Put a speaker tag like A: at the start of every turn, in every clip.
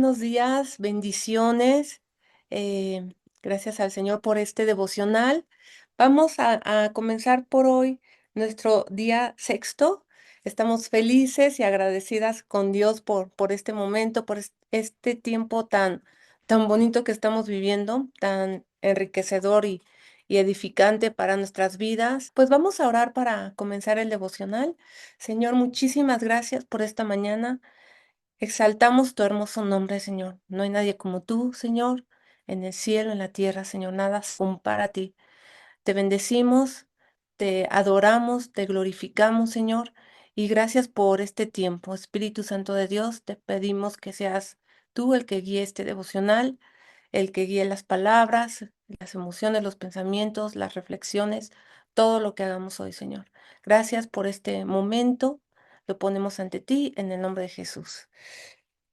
A: buenos días, bendiciones. eh, Gracias al Señor por este devocional. Vamos a comenzar por hoy nuestro día sexto. Estamos felices y agradecidas con Dios por este momento, por este tiempo tan bonito que estamos viviendo, tan enriquecedor y edificante para nuestras vidas. Pues vamos a orar para comenzar el devocional. Señor, muchísimas gracias por esta mañana. Exaltamos tu hermoso nombre, Señor. No hay nadie como tú, Señor, en el cielo, en la tierra, Señor. Nada se compara a ti. Te bendecimos, te adoramos, te glorificamos, Señor. Y gracias por este tiempo. Espíritu Santo de Dios, te pedimos que seas tú el que guíe este devocional, el que guíe las palabras, las emociones, los pensamientos, las reflexiones, todo lo que hagamos hoy, Señor. Gracias por este momento. Lo ponemos ante ti en el nombre de Jesús.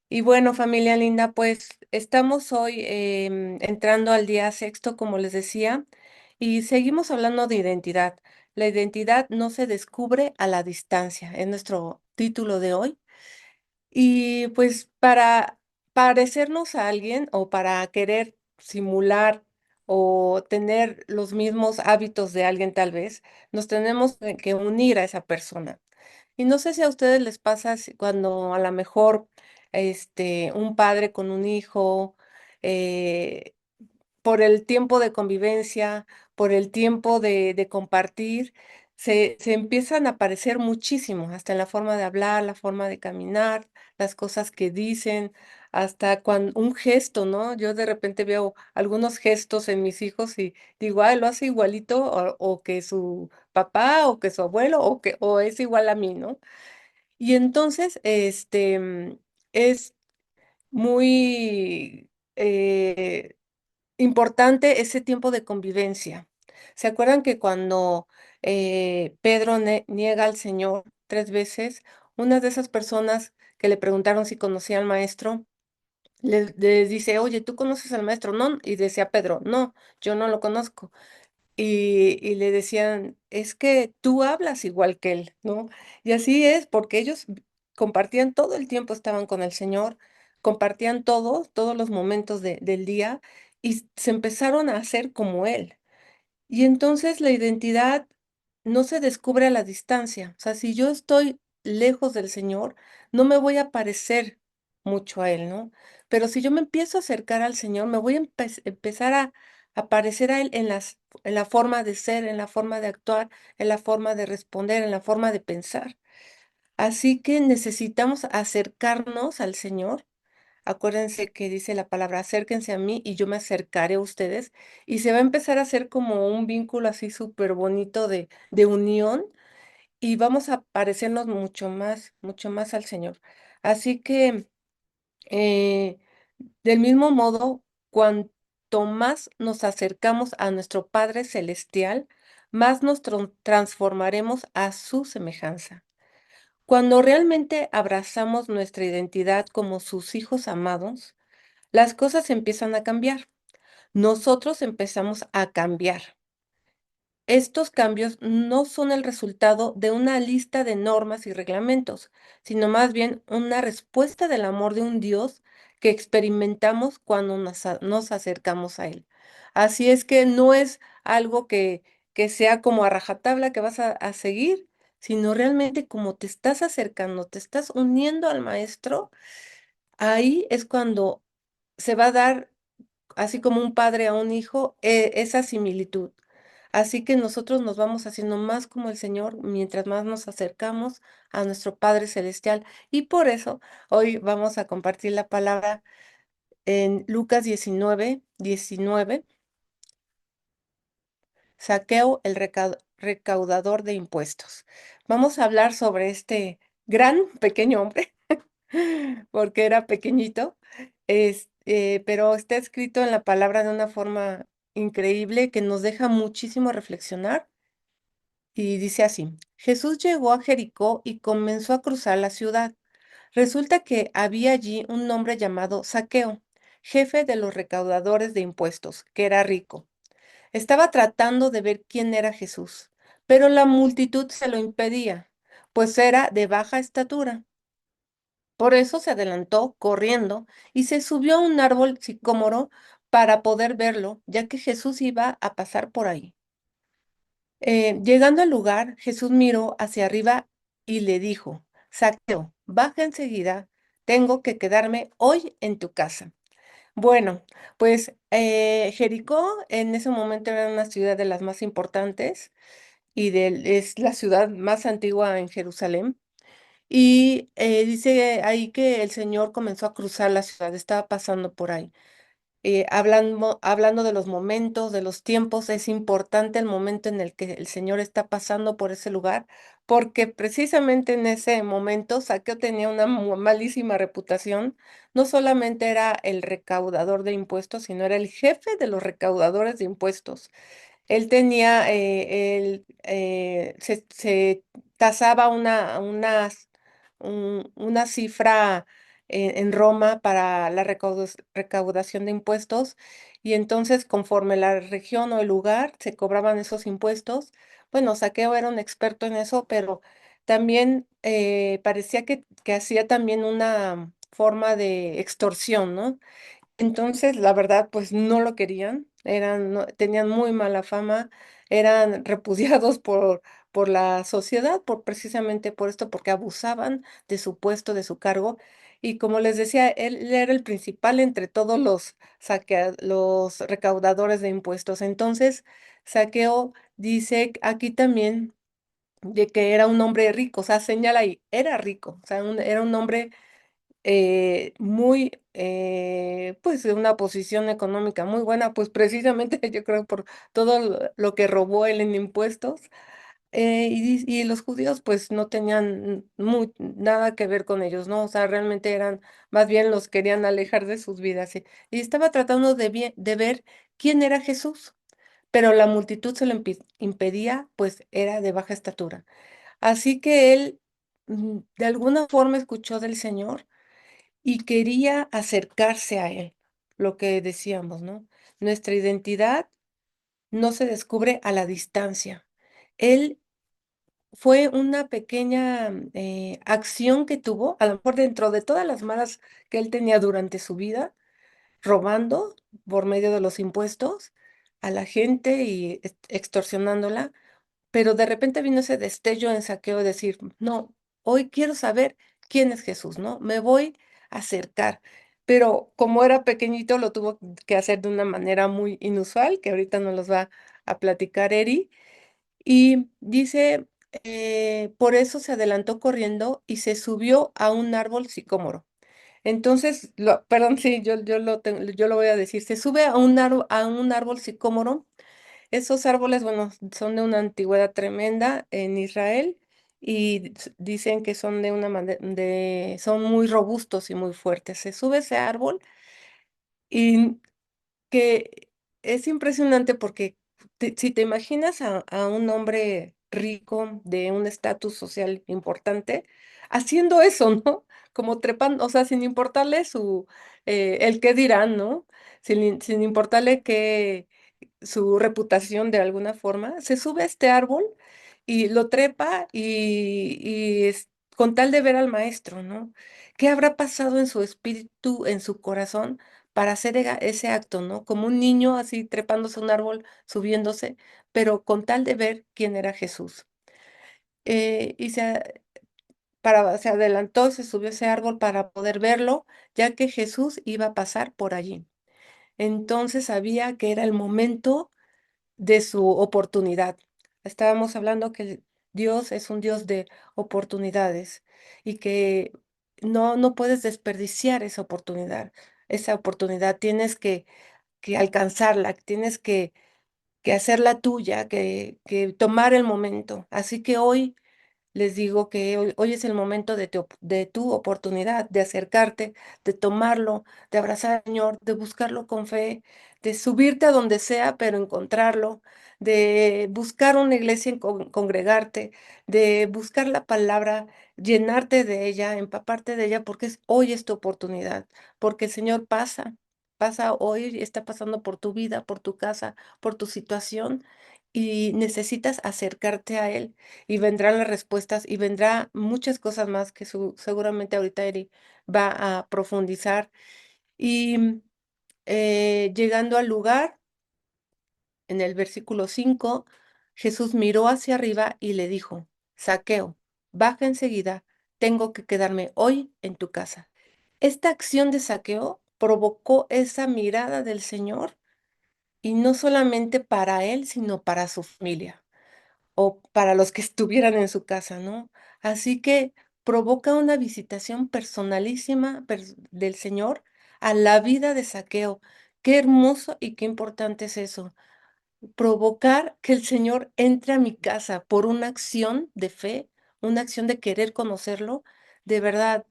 A: Y bueno, familia linda, pues estamos hoy entrando al día sexto, como les decía, y seguimos hablando de identidad. La identidad no se descubre a la distancia, es nuestro título de hoy. Y pues para parecernos a alguien o para querer simular o tener los mismos hábitos de alguien tal vez, nos tenemos que unir a esa persona. Y no sé si a ustedes les pasa cuando a lo mejor un padre con un hijo, eh, por el tiempo de convivencia, por el tiempo de compartir, se empiezan a parecer muchísimo, hasta en la forma de hablar, la forma de caminar, las cosas que dicen, hasta cuando un gesto, ¿no? Yo de repente veo algunos gestos en mis hijos y digo, ay, lo hace igualito o que su papá o que su abuelo o es igual a mí, ¿no? Y entonces, es muy importante ese tiempo de convivencia. ¿Se acuerdan que cuando Pedro niega al Señor 3 veces, una de esas personas que le preguntaron si conocía al maestro, les dice, oye, ¿tú conoces al maestro? No, y decía Pedro, no, yo no lo conozco. Y le decían, es que tú hablas igual que él, ¿no? Y así es, porque ellos compartían todo el tiempo, estaban con el Señor, compartían todos los momentos del día y se empezaron a hacer como él. Y entonces la identidad no se descubre a la distancia. O sea, si yo estoy lejos del Señor, no me voy a parecer mucho a Él, ¿no? Pero si yo me empiezo a acercar al Señor, me voy a empezar a parecer a Él en la forma de ser, en la forma de actuar, en la forma de responder, en la forma de pensar. Así que necesitamos acercarnos al Señor. Acuérdense que dice la palabra, acérquense a mí y yo me acercaré a ustedes y se va a empezar a hacer como un vínculo así súper bonito de unión y vamos a parecernos mucho más al Señor. Así que, eh, del mismo modo, cuanto más nos acercamos a nuestro Padre Celestial, más nos transformaremos a su semejanza. Cuando realmente abrazamos nuestra identidad como sus hijos amados, las cosas empiezan a cambiar. Nosotros empezamos a cambiar. Estos cambios no son el resultado de una lista de normas y reglamentos, sino más bien una respuesta del amor de un Dios que experimentamos cuando nos acercamos a Él. Así es que no es algo que sea como a rajatabla que vas a seguir, sino realmente como te estás acercando, te estás uniendo al Maestro, ahí es cuando se va a dar así como un padre a un hijo, esa similitud. Así que nosotros nos vamos haciendo más como el Señor mientras más nos acercamos a nuestro Padre Celestial. Y por eso hoy vamos a compartir la palabra en Lucas 19, Zaqueo, el recaudador de impuestos. Vamos a hablar sobre este gran pequeño hombre porque era pequeñito, pero está escrito en la palabra de una forma increíble que nos deja muchísimo reflexionar y dice así, Jesús llegó a Jericó y comenzó a cruzar la ciudad. Resulta que había allí un hombre llamado Zaqueo, jefe de los recaudadores de impuestos, que era rico. Estaba tratando de ver quién era Jesús, pero la multitud se lo impedía, pues era de baja estatura. Por eso se adelantó corriendo y se subió a un árbol sicómoro para poder verlo, ya que Jesús iba a pasar por ahí. Llegando al lugar, Jesús miró hacia arriba y le dijo, Zaqueo, baja enseguida, tengo que quedarme hoy en tu casa. Bueno, pues Jericó en ese momento era una ciudad de las más importantes y es la ciudad más antigua en Jerusalén. Y dice ahí que el Señor comenzó a cruzar la ciudad, estaba pasando por ahí. Hablando de los momentos, de los tiempos, es importante el momento en el que el Señor está pasando por ese lugar, porque precisamente en ese momento Saqueo tenía una malísima reputación. No solamente era el recaudador de impuestos, sino era el jefe de los recaudadores de impuestos. Él tenía, se tasaba una cifra en Roma para la recaudación de impuestos y entonces conforme la región o el lugar se cobraban esos impuestos. Bueno, Saqueo era un experto en eso, pero también parecía que hacía también una forma de extorsión, ¿no? Entonces, la verdad, pues no lo querían, tenían muy mala fama, eran repudiados por la sociedad, precisamente por esto, porque abusaban de su puesto, de su cargo. Y como les decía, él era el principal entre todos los recaudadores de impuestos. Entonces, Saqueo dice aquí también de que era un hombre rico, o sea, señala ahí, era rico, o sea, era un hombre muy, pues de una posición económica muy buena, pues precisamente yo creo por todo lo que robó él en impuestos. Y los judíos pues no tenían nada que ver con ellos, ¿no? O sea, realmente eran, más bien los querían alejar de sus vidas. Y estaba tratando de ver quién era Jesús, pero la multitud se lo impedía, pues era de baja estatura. Así que él de alguna forma escuchó del Señor y quería acercarse a él, lo que decíamos, ¿no? Nuestra identidad no se descubre a la distancia. Él fue una pequeña acción que tuvo, a lo mejor dentro de todas las malas que él tenía durante su vida, robando por medio de los impuestos a la gente y extorsionándola, pero de repente vino ese destello en Saqueo de decir, no, hoy quiero saber quién es Jesús, ¿no? Me voy a acercar. Pero como era pequeñito, lo tuvo que hacer de una manera muy inusual, que ahorita nos los va a platicar Eri. Y dice, por eso se adelantó corriendo y se subió a un árbol sicómoro. Entonces, perdón, sí, yo lo voy a decir, se sube a un árbol sicómoro. Esos árboles, bueno, son de una antigüedad tremenda en Israel y dicen que son de una son muy robustos y muy fuertes. Se sube ese árbol y que es impresionante porque si te imaginas a un hombre rico de un estatus social importante haciendo eso, ¿no? Como trepando, o sea, sin importarle el qué dirán, ¿no? Sin importarle que su reputación de alguna forma, se sube a este árbol y lo trepa con tal de ver al maestro, ¿no? ¿Qué habrá pasado en su espíritu, en su corazón, para hacer ese acto, ¿no? Como un niño así trepándose a un árbol, subiéndose, pero con tal de ver quién era Jesús. Y se adelantó, se subió a ese árbol para poder verlo, ya que Jesús iba a pasar por allí. Entonces sabía que era el momento de su oportunidad. Estábamos hablando que Dios es un Dios de oportunidades y que no puedes desperdiciar esa oportunidad. Esa oportunidad tienes que alcanzarla, tienes que hacerla tuya, que tomar el momento. Así que hoy les digo que hoy es el momento de tu oportunidad, de acercarte, de tomarlo, de abrazar al Señor, de buscarlo con fe, de subirte a donde sea, pero encontrarlo, de buscar una iglesia, congregarte, de buscar la palabra, llenarte de ella, empaparte de ella, porque hoy es tu oportunidad, porque el Señor pasa hoy, está pasando por tu vida, por tu casa, por tu situación y necesitas acercarte a Él y vendrán las respuestas y vendrá muchas cosas más que seguramente ahorita Eri va a profundizar. Y llegando al lugar, en el versículo 5, Jesús miró hacia arriba y le dijo, Zaqueo, baja enseguida, tengo que quedarme hoy en tu casa. Esta acción de Zaqueo provocó esa mirada del Señor y no solamente para él, sino para su familia o para los que estuvieran en su casa, ¿no? Así que provoca una visitación personalísima del Señor a la vida de Zaqueo. Qué hermoso y qué importante es eso, provocar que el Señor entre a mi casa por una acción de fe, una acción de querer conocerlo. De verdad,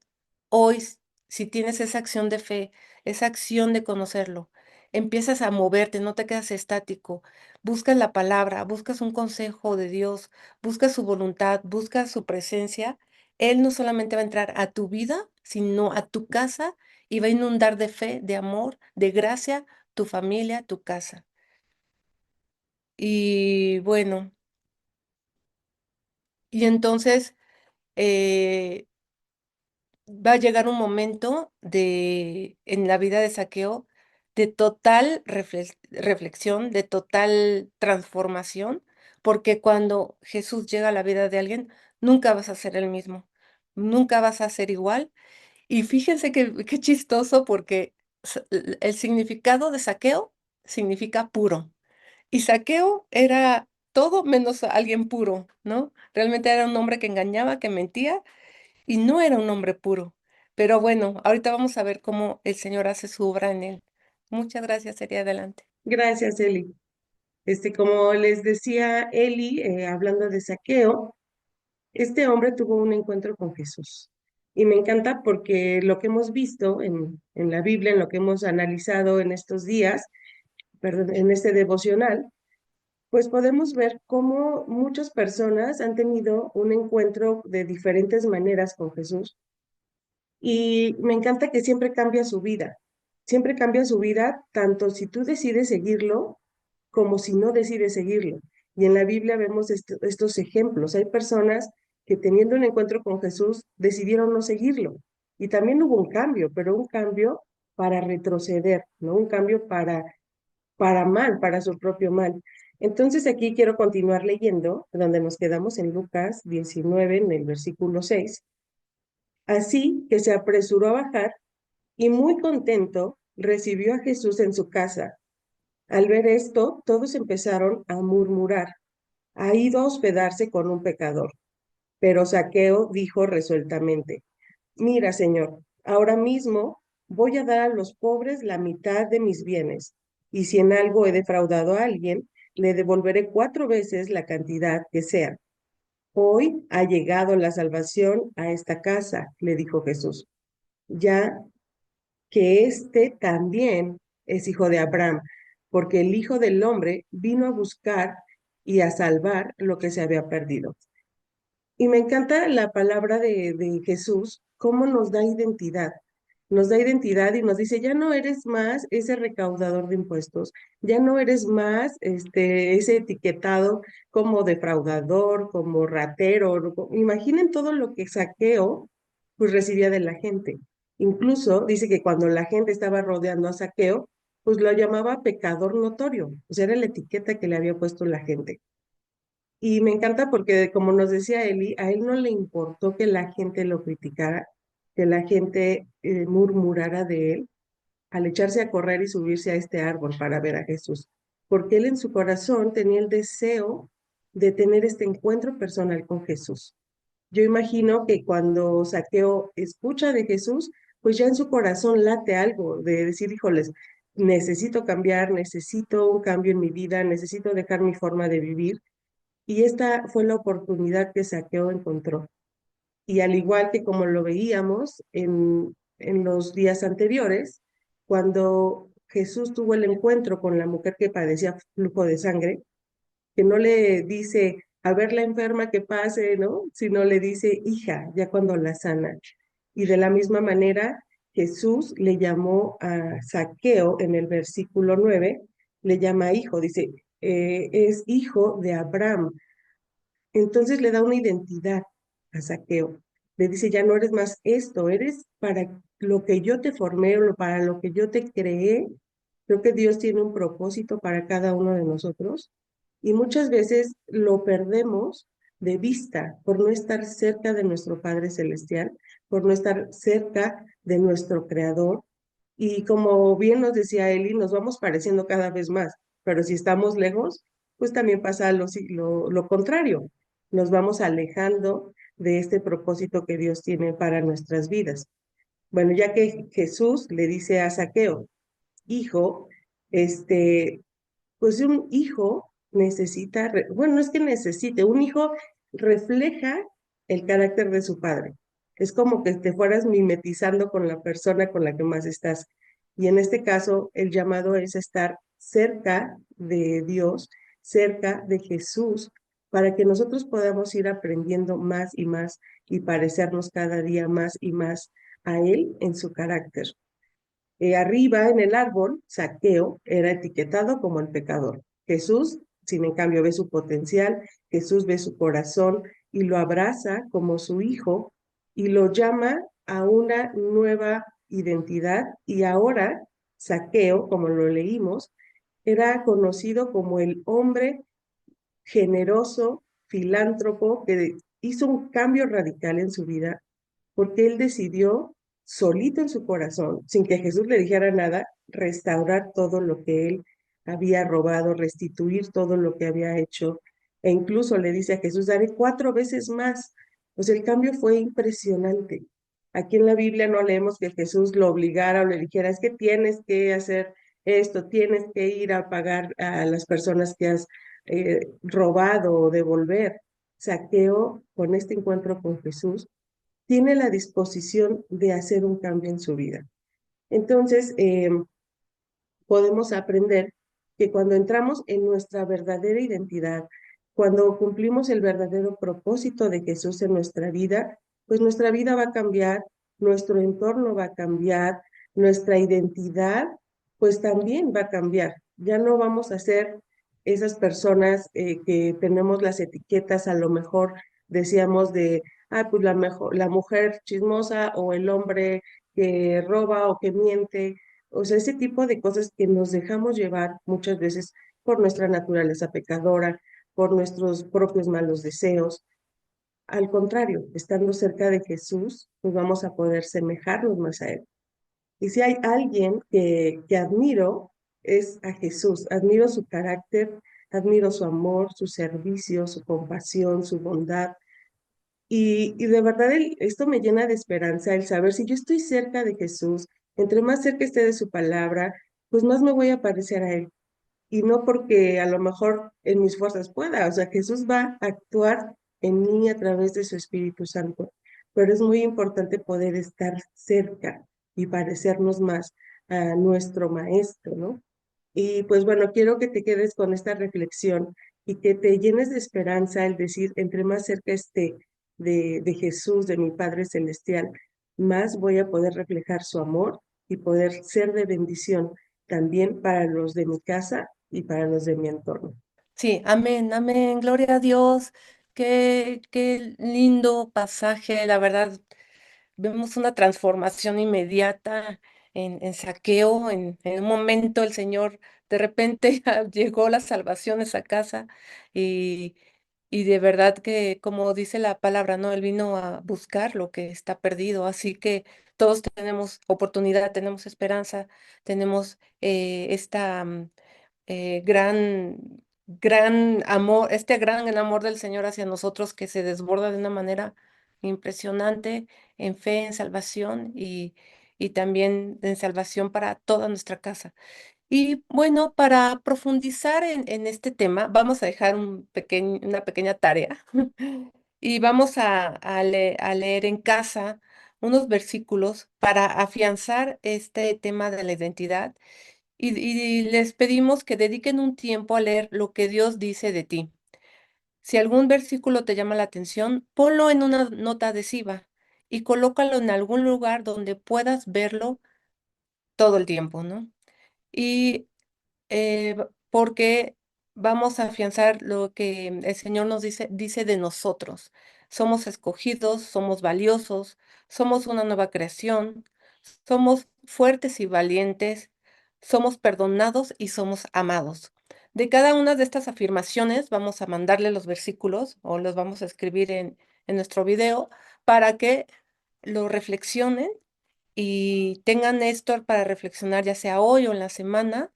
A: hoy, si tienes esa acción de fe, esa acción de conocerlo, empiezas a moverte, no te quedas estático, buscas la palabra, buscas un consejo de Dios, buscas su voluntad, buscas su presencia. Él no solamente va a entrar a tu vida, sino a tu casa y va a inundar de fe, de amor, de gracia tu familia, tu casa. Y bueno, y entonces eh, va a llegar un momento en la vida de Saqueo de total reflexión, de total transformación, porque cuando Jesús llega a la vida de alguien, nunca vas a ser el mismo, nunca vas a ser igual. Y fíjense qué chistoso, porque el significado de Saqueo significa puro. Y Saqueo era todo menos alguien puro, ¿no? Realmente era un hombre que engañaba, que mentía y no era un hombre puro. Pero bueno, ahorita vamos a ver cómo el Señor hace su obra en él. Muchas gracias, sería adelante.
B: Gracias, Eli. Como les decía Eli, hablando de Zaqueo, este hombre tuvo un encuentro con Jesús. Y me encanta porque lo que hemos visto en la Biblia, en lo que hemos analizado en estos días, perdón, en este devocional, pues podemos ver cómo muchas personas han tenido un encuentro de diferentes maneras con Jesús. Y me encanta que siempre cambia su vida, tanto si tú decides seguirlo como si no decides seguirlo. Y en la Biblia vemos estos ejemplos. Hay personas que teniendo un encuentro con Jesús decidieron no seguirlo. Y también hubo un cambio, pero un cambio para retroceder, ¿no? Un cambio para mal, para su propio mal. Entonces aquí quiero continuar leyendo, donde nos quedamos en Lucas 19, en el versículo 6. Así que se apresuró a bajar y muy contento recibió a Jesús en su casa. Al ver esto, todos empezaron a murmurar: ha ido a hospedarse con un pecador. Pero Zaqueo dijo resueltamente: mira, Señor, ahora mismo voy a dar a los pobres la mitad de mis bienes, y si en algo he defraudado a alguien, le devolveré 4 veces la cantidad que sea. Hoy ha llegado la salvación a esta casa, le dijo Jesús, ya que éste también es hijo de Abraham, porque el Hijo del Hombre vino a buscar y a salvar lo que se había perdido. Y me encanta la palabra de Jesús, cómo nos da identidad y nos dice, ya no eres más ese recaudador de impuestos, ya no eres más ese etiquetado como defraudador, como ratero. Imaginen todo lo que Saqueo pues recibía de la gente. Incluso dice que cuando la gente estaba rodeando a Saqueo, pues lo llamaba pecador notorio, o sea, era la etiqueta que le había puesto la gente. Y me encanta porque, como nos decía Eli, a él no le importó que la gente lo criticara, que la gente murmurara de él, al echarse a correr y subirse a este árbol para ver a Jesús, porque él en su corazón tenía el deseo de tener este encuentro personal con Jesús. Yo imagino que cuando Saqueo escucha de Jesús, pues ya en su corazón late algo de decir, híjoles, necesito cambiar, necesito un cambio en mi vida, necesito dejar mi forma de vivir, y esta fue la oportunidad que Saqueo encontró. Y al igual que como lo veíamos en los días anteriores, cuando Jesús tuvo el encuentro con la mujer que padecía flujo de sangre, que no le dice, a ver la enferma que pase, ¿no? Sino le dice, hija, ya cuando la sana. Y de la misma manera, Jesús le llamó a Saqueo en el versículo 9, le llama hijo, dice, es hijo de Abraham. Entonces le da una identidad a Zaqueo. Le dice, ya no eres más esto, eres para lo que yo te formé o para lo que yo te creé. Creo que Dios tiene un propósito para cada uno de nosotros y muchas veces lo perdemos de vista por no estar cerca de nuestro Padre Celestial, por no estar cerca de nuestro Creador. Y como bien nos decía Eli, nos vamos pareciendo cada vez más, pero si estamos lejos, pues también pasa lo contrario. Nos vamos alejando de este propósito que Dios tiene para nuestras vidas. Bueno, ya que Jesús le dice a Zaqueo, hijo, este, pues un hijo necesita, bueno, no es que necesite, un hijo refleja el carácter de su padre. Es como que te fueras mimetizando con la persona con la que más estás. Y en este caso, el llamado es estar cerca de Dios, cerca de Jesús, para que nosotros podamos ir aprendiendo más y más y parecernos cada día más y más a Él en su carácter. Arriba en el árbol, Zaqueo era etiquetado como el pecador. Jesús, sin en cambio, ve su potencial, Jesús ve su corazón y lo abraza como su hijo y lo llama a una nueva identidad. Y ahora, Zaqueo, como lo leímos, era conocido como el hombre generoso, filántropo, que hizo un cambio radical en su vida porque él decidió solito en su corazón, sin que Jesús le dijera nada, restaurar todo lo que él había robado, restituir todo lo que había hecho, e incluso le dice a Jesús, daré 4 veces más. Pues el cambio fue impresionante. Aquí en la Biblia no leemos que Jesús lo obligara o le dijera, es que tienes que hacer esto, tienes que ir a pagar a las personas que has robado o devolver. Saqueo, con este encuentro con Jesús, tiene la disposición de hacer un cambio en su vida. Entonces, podemos aprender que cuando entramos en nuestra verdadera identidad, cuando cumplimos el verdadero propósito de Jesús en nuestra vida, pues nuestra vida va a cambiar, nuestro entorno va a cambiar, nuestra identidad, pues también va a cambiar. Ya no vamos a ser esas personas que tenemos las etiquetas, a lo mejor decíamos de, pues la mujer chismosa o el hombre que roba o que miente, o sea, ese tipo de cosas que nos dejamos llevar muchas veces por nuestra naturaleza pecadora, por nuestros propios malos deseos. Al contrario, estando cerca de Jesús, pues vamos a poder semejarnos más a Él. Y si hay alguien que admiro, es a Jesús. Admiro su carácter, admiro su amor, su servicio, su compasión, su bondad. Y de verdad esto me llena de esperanza, el saber si yo estoy cerca de Jesús, entre más cerca esté de su palabra, pues más me voy a parecer a Él. Y no porque a lo mejor en mis fuerzas pueda, o sea, Jesús va a actuar en mí a través de su Espíritu Santo, pero es muy importante poder estar cerca y parecernos más a nuestro Maestro, ¿no? Y pues bueno, quiero que te quedes con esta reflexión y que te llenes de esperanza al decir, entre más cerca esté de Jesús, de mi Padre Celestial, más voy a poder reflejar su amor y poder ser de bendición también para los de mi casa y para los de mi entorno.
A: Sí, amén, amén, gloria a Dios. Qué lindo pasaje, la verdad. Vemos una transformación inmediata en Saqueo, en un momento el Señor de repente llegó la salvación a esa casa y, y de verdad que como dice la palabra, ¿no? Él vino a buscar lo que está perdido, así que todos tenemos oportunidad, tenemos esperanza, tenemos esta gran amor, este gran amor del Señor hacia nosotros que se desborda de una manera impresionante en fe, en salvación y también en salvación para toda nuestra casa. Y bueno, para profundizar en este tema, vamos a dejar una pequeña tarea y vamos a leer en casa unos versículos para afianzar este tema de la identidad y les pedimos que dediquen un tiempo a leer lo que Dios dice de ti. Si algún versículo te llama la atención, ponlo en una nota adhesiva y colócalo en algún lugar donde puedas verlo todo el tiempo, ¿no? Y porque vamos a afianzar lo que el Señor nos dice de nosotros. Somos escogidos, somos valiosos, somos una nueva creación, somos fuertes y valientes, somos perdonados y somos amados. De cada una de estas afirmaciones vamos a mandarle los versículos o los vamos a escribir en nuestro video para que lo reflexionen y tengan esto para reflexionar ya sea hoy o en la semana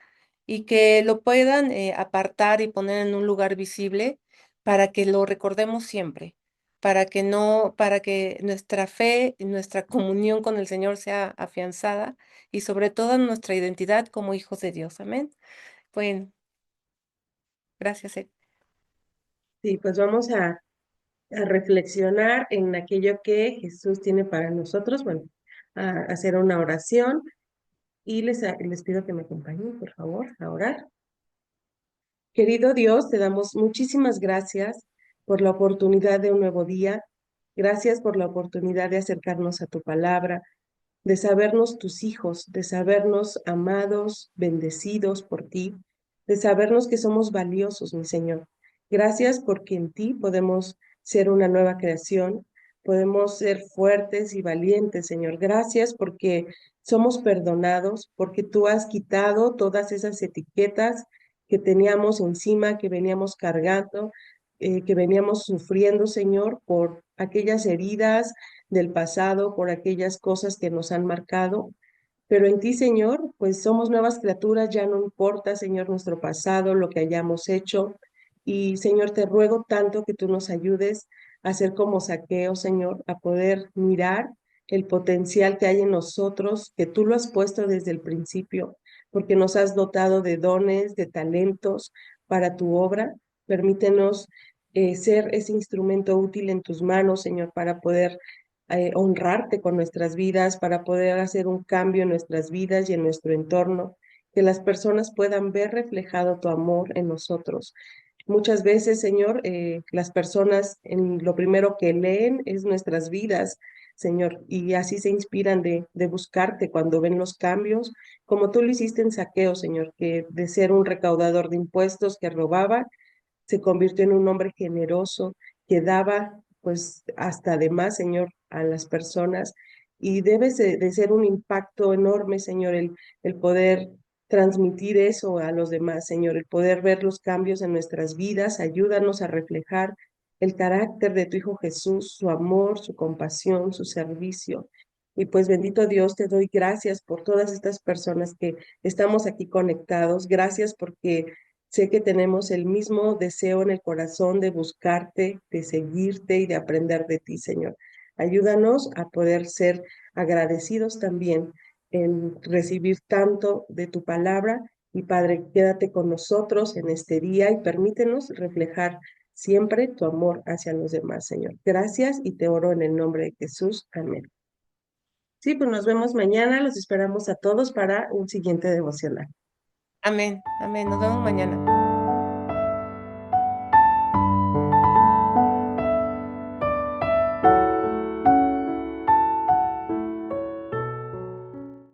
A: y que lo puedan apartar y poner en un lugar visible para que lo recordemos siempre, para que no, para que nuestra fe y nuestra comunión con el Señor sea afianzada y sobre todo nuestra identidad como hijos de Dios. Amén. Bueno, gracias.
B: Sí, pues vamos a reflexionar en aquello que Jesús tiene para nosotros. Bueno, a hacer una oración y les pido que me acompañen, por favor, a orar. Querido Dios, te damos muchísimas gracias por la oportunidad de un nuevo día. Gracias por la oportunidad de acercarnos a tu palabra, de sabernos tus hijos, de sabernos amados, bendecidos por ti, de sabernos que somos valiosos, mi Señor. Gracias porque en ti podemos ser una nueva creación, podemos ser fuertes y valientes, Señor. Gracias porque somos perdonados, porque tú has quitado todas esas etiquetas que teníamos encima, que veníamos cargando, que veníamos sufriendo, Señor, por aquellas heridas del pasado, por aquellas cosas que nos han marcado. Pero en ti, Señor, pues somos nuevas criaturas, ya no importa, Señor, nuestro pasado, lo que hayamos hecho. Y, Señor, te ruego tanto que tú nos ayudes a ser como Zaqueo, Señor, a poder mirar el potencial que hay en nosotros, que tú lo has puesto desde el principio, porque nos has dotado de dones, de talentos para tu obra. Permítenos ser ese instrumento útil en tus manos, Señor, para poder honrarte con nuestras vidas, para poder hacer un cambio en nuestras vidas y en nuestro entorno, que las personas puedan ver reflejado tu amor en nosotros. Muchas veces, Señor, las personas en lo primero que leen es nuestras vidas, Señor, y así se inspiran de buscarte cuando ven los cambios, como tú lo hiciste en Saqueo, Señor, que de ser un recaudador de impuestos que robaba, se convirtió en un hombre generoso que daba pues hasta de más, Señor, a las personas y debe de ser un impacto enorme, Señor, el poder transmitir eso a los demás, Señor, el poder ver los cambios en nuestras vidas, ayúdanos a reflejar el carácter de tu Hijo Jesús, su amor, su compasión, su servicio. Y pues bendito Dios, te doy gracias por todas estas personas que estamos aquí conectados. Gracias porque sé que tenemos el mismo deseo en el corazón de buscarte, de seguirte y de aprender de ti, Señor. Ayúdanos a poder ser agradecidos también en recibir tanto de tu palabra. Y Padre, quédate con nosotros en este día y permítenos reflejar siempre tu amor hacia los demás, Señor. Gracias y te oro en el nombre de Jesús. Amén. Sí, pues nos vemos mañana. Los esperamos a todos para un siguiente devocional.
A: Amén. Amén. Nos vemos mañana.